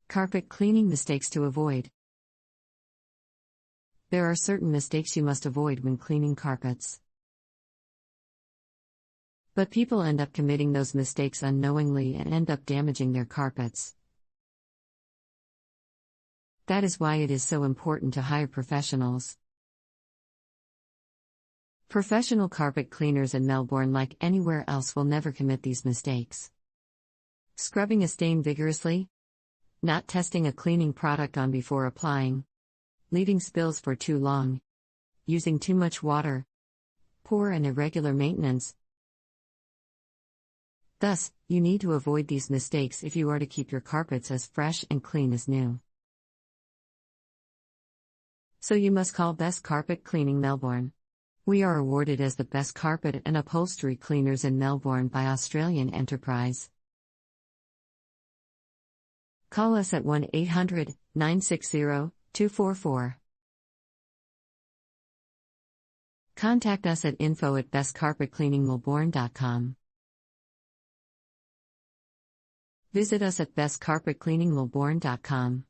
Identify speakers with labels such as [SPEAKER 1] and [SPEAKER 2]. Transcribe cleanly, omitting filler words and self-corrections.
[SPEAKER 1] Carpet cleaning mistakes to avoid. There are certain mistakes you must avoid when cleaning carpets. But people end up committing those mistakes unknowingly and end up damaging their carpets. That is why it is so important to hire professionals. Professional carpet cleaners in Melbourne, like anywhere else, will never commit these mistakes. Scrubbing a stain vigorously. Not testing a cleaning product on before applying. Leaving spills for too long. Using too much water. Poor and irregular maintenance. Thus, you need to avoid these mistakes if you are to keep your carpets as fresh and clean as new. So you must call Best Carpet Cleaning Melbourne. We are awarded as the best carpet and upholstery cleaners in Melbourne by Australian Enterprise. Call us at 1-800-960-244. Contact us at info@bestcarpetcleaningmelbourne.com. Visit us at bestcarpetcleaningmelbourne.com.